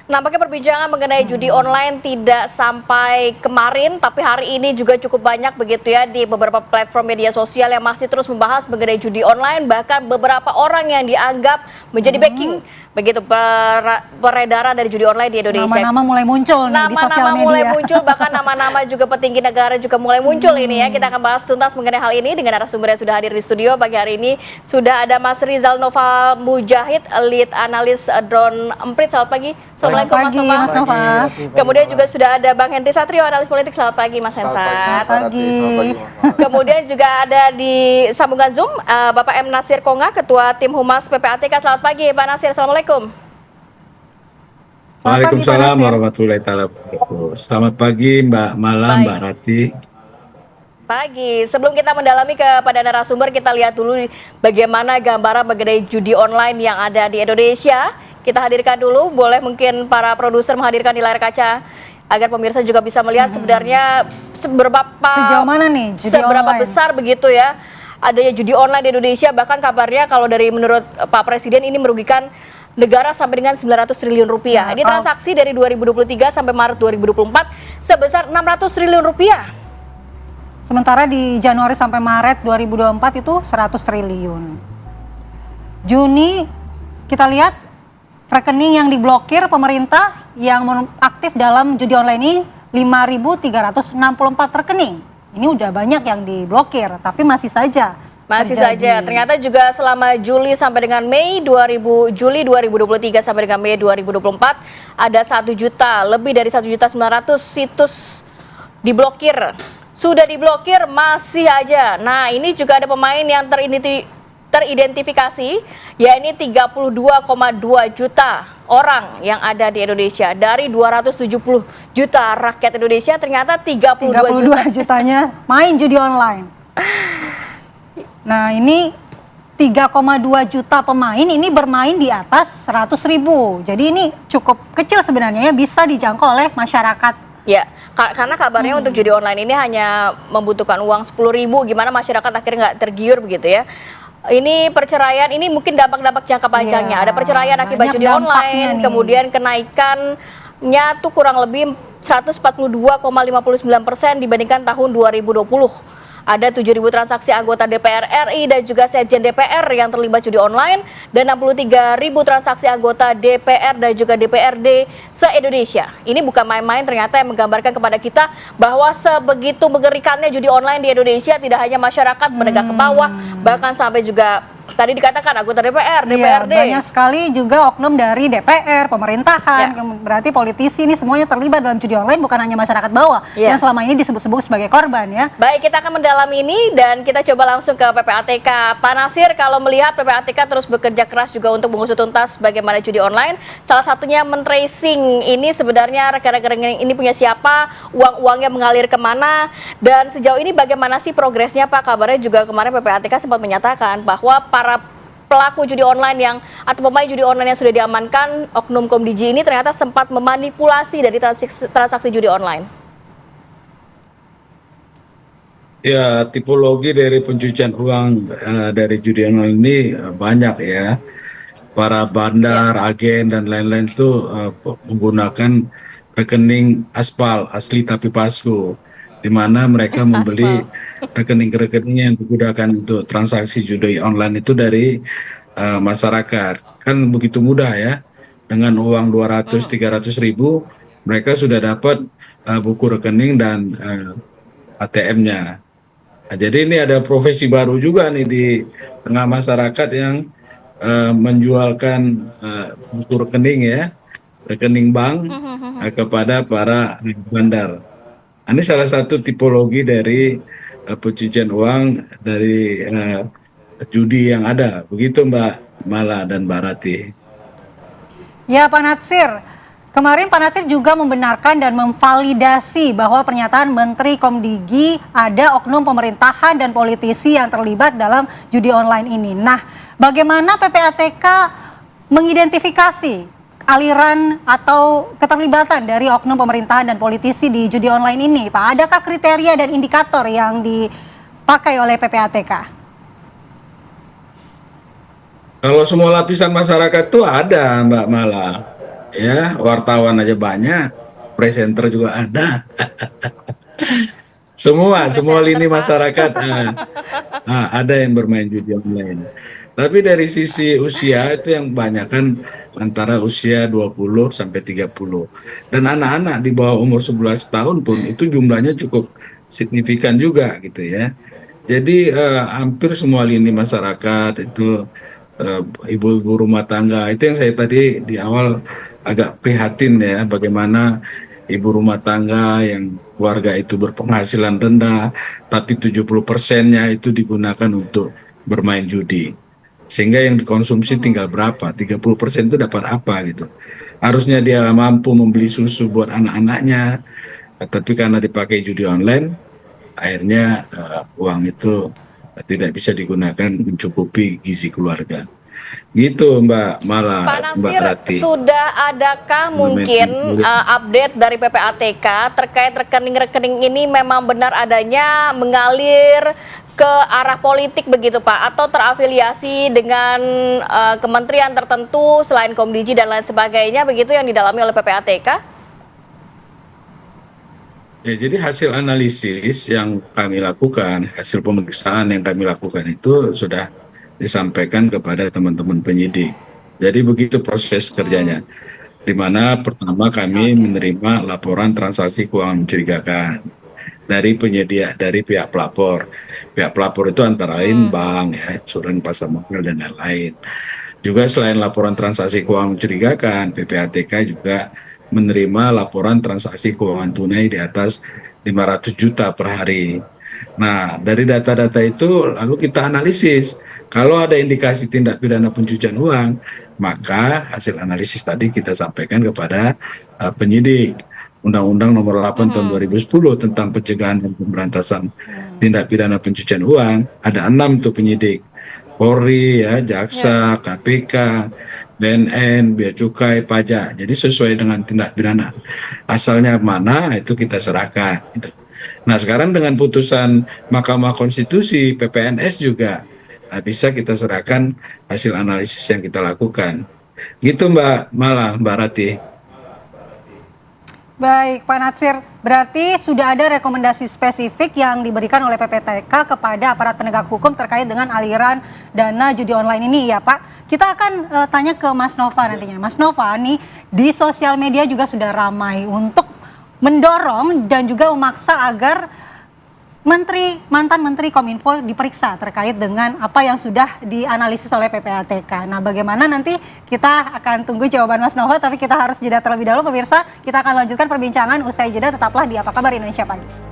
Nampaknya perbincangan mengenai judi online tidak sampai kemarin, tapi hari ini juga cukup banyak begitu ya di beberapa platform media sosial yang masih terus membahas mengenai judi online, bahkan beberapa orang yang dianggap menjadi backing begitu peredaran dari judi online di Indonesia. Nama-nama mulai muncul nih di sosial Nama-nama media. mulai muncul, bahkan nama-nama juga petinggi negara juga mulai muncul ini ya. Kita akan bahas tuntas mengenai hal ini dengan narasumber yang sudah hadir di studio pagi hari ini. Sudah ada Mas Rizal Nova Mujahid, lead analis drone Emprit. Selamat pagi. Assalamualaikum Mas Nova. Kemudian juga sudah ada Bang Henry Satrio, analis politik. Selamat pagi Mas Hensat. Selamat pagi. Kemudian juga ada di sambungan Zoom Bapak M. Nasir Konga, Ketua Tim Humas PPATK. Selamat pagi Pak Nasir. Assalamualaikum. Waalaikumsalam warahmatullahi wabarakatuh. Selamat pagi Mbak Mala, Mbak Rati. Pagi. Sebelum kita mendalami kepada narasumber, kita lihat dulu bagaimana gambaran mengenai judi online yang ada di Indonesia. Kita hadirkan dulu, boleh mungkin para produser menghadirkan di layar kaca agar pemirsa juga bisa melihat sebenarnya sejauh mana nih judi seberapa online besar begitu ya adanya judi online di Indonesia. Bahkan kabarnya kalau dari menurut Pak Presiden ini merugikan negara sampai dengan 900 triliun rupiah. Ini transaksi dari 2023 sampai Maret 2024 sebesar 600 triliun rupiah. Sementara di Januari sampai Maret 2024 itu 100 triliun. Juni kita lihat rekening yang diblokir pemerintah yang aktif dalam judi online ini 5.364 rekening. Ini udah banyak yang diblokir, tapi masih saja ternyata juga selama Juli sampai dengan Juli 2023 sampai dengan Mei 2024 ada 1 juta, lebih dari 1.900.000 situs diblokir. Sudah diblokir masih aja. Nah, ini juga ada pemain yang teridentifikasi, yakni 32,2 juta orang yang ada di Indonesia. Dari 270 juta rakyat Indonesia, ternyata 32 jutanya main judi online. Nah, ini 3,2 juta pemain ini bermain di atas 100.000. Jadi ini cukup kecil sebenarnya ya, bisa dijangkau oleh masyarakat. Ya, karena kabarnya untuk judi online ini hanya membutuhkan uang 10.000. Gimana masyarakat akhirnya nggak tergiur begitu ya. Ini perceraian, ini mungkin dampak-dampak jangka panjangnya. Ada perceraian akibat judi online, kemudian kenaikannya tuh kurang lebih 142,59% dibandingkan tahun 2020. Ada 7.000 transaksi anggota DPR RI dan juga Sekjen DPR yang terlibat judi online, dan 63.000 transaksi anggota DPR dan juga DPRD se-Indonesia. Ini bukan main-main, ternyata yang menggambarkan kepada kita bahwa sebegitu mengerikannya judi online di Indonesia. Tidak hanya masyarakat menegak ke bawah, bahkan sampai juga tadi dikatakan anggota DPR, DPRD. Banyak sekali juga oknum dari DPR, pemerintahan, berarti politisi ini semuanya terlibat dalam judi online, bukan hanya masyarakat bawah yang selama ini disebut-sebut sebagai korban ya. Baik, kita akan mendalami ini dan kita coba langsung ke PPATK. Pak Nasir, kalau melihat PPATK terus bekerja keras juga untuk mengusut tuntas bagaimana judi online, salah satunya men-tracing ini sebenarnya rekening ini punya siapa, uang-uangnya mengalir kemana, dan sejauh ini bagaimana sih progresnya Pak? Kabarnya juga kemarin PPATK sempat menyatakan bahwa para pelaku judi online atau pemain judi online yang sudah diamankan oknum Komdiji ini ternyata sempat memanipulasi dari transaksi judi online. Ya, tipologi dari pencucian uang dari judi online ini banyak ya. Para bandar, agen dan lain-lain itu menggunakan rekening aspal asli tapi palsu, di mana mereka membeli rekening-rekening yang digunakan untuk transaksi judi online itu dari masyarakat. Kan begitu mudah ya, dengan uang 200-300 ribu mereka sudah dapat buku rekening dan ATM-nya. Nah, jadi ini ada profesi baru juga nih di tengah masyarakat yang menjualkan buku rekening ya, rekening bank kepada para bandar. Ini salah satu tipologi dari pencucian uang dari judi yang ada, begitu Mbak Mala dan Mbak Rati. Ya Pak Natsir, kemarin Pak Natsir juga membenarkan dan memvalidasi bahwa pernyataan Menteri Komdigi ada oknum pemerintahan dan politisi yang terlibat dalam judi online ini. Nah, bagaimana PPATK mengidentifikasi aliran atau keterlibatan dari oknum pemerintahan dan politisi di judi online ini, Pak? Adakah kriteria dan indikator yang dipakai oleh PPATK? Kalau semua lapisan masyarakat itu ada, Mbak Mala. ya, wartawan aja banyak, presenter juga ada. Semua lini masyarakat ada yang bermain judi online. Tapi dari sisi usia itu yang banyak kan antara usia 20 sampai 30. Dan anak-anak di bawah umur 11 tahun pun itu jumlahnya cukup signifikan juga gitu ya. Jadi hampir semua lini masyarakat itu eh, ibu-ibu rumah tangga itu yang saya tadi di awal agak prihatin ya bagaimana ibu rumah tangga yang keluarga itu berpenghasilan rendah tapi 70%-nya itu digunakan untuk bermain judi. Sehingga yang dikonsumsi tinggal berapa? 30% itu dapat apa gitu. Harusnya dia mampu membeli susu buat anak-anaknya, tapi karena dipakai judi online, akhirnya uang itu tidak bisa digunakan mencukupi gizi keluarga. Gitu Mbak Pak Mbak Nasir, Rati. sudah adakah mungkin update dari PPATK terkait rekening-rekening ini memang benar adanya mengalir ke arah politik begitu Pak? Atau terafiliasi dengan kementerian tertentu selain Komdiji dan lain sebagainya begitu yang didalami oleh PPATK? Ya, jadi hasil analisis yang kami lakukan, hasil pemeriksaan yang kami lakukan itu sudah disampaikan kepada teman-teman penyidik. Jadi begitu proses kerjanya. Di mana pertama kami menerima laporan transaksi keuangan mencurigakan dari penyedia, dari pihak pelapor. Pihak pelapor itu antara lain bank, ya, insuransi, pasar modal dan lain-lain. Juga selain laporan transaksi keuangan mencurigakan, PPATK juga menerima laporan transaksi keuangan tunai di atas 500 juta per hari. Nah, dari data-data itu lalu kita analisis. Kalau ada indikasi tindak pidana pencucian uang, maka hasil analisis tadi kita sampaikan kepada penyidik. Undang-Undang Nomor 8 Tahun 2010 tentang pencegahan dan pemberantasan tindak pidana pencucian uang, ada 6 tuh penyidik. Polri, ya, Jaksa, KPK, BNN, Bea Cukai, Pajak. Jadi sesuai dengan tindak pidana asalnya mana itu kita serahkan. Gitu. Nah sekarang dengan putusan Mahkamah Konstitusi, PPNS juga bisa kita serahkan hasil analisis yang kita lakukan. Gitu Mbak Rati. Baik, Pak Natsir, berarti sudah ada rekomendasi spesifik yang diberikan oleh PPTK kepada aparat penegak hukum terkait dengan aliran dana judi online ini ya Pak. Kita akan tanya ke Mas Nova nantinya. Mas Nova, nih di sosial media juga sudah ramai untuk mendorong dan juga memaksa agar mantan Menteri Kominfo diperiksa terkait dengan apa yang sudah dianalisis oleh PPATK. Nah, bagaimana nanti kita akan tunggu jawaban Mas Nova, tapi kita harus jeda terlebih dahulu pemirsa. Kita akan lanjutkan perbincangan usai jeda, tetaplah di Apa Kabar Indonesia Pagi.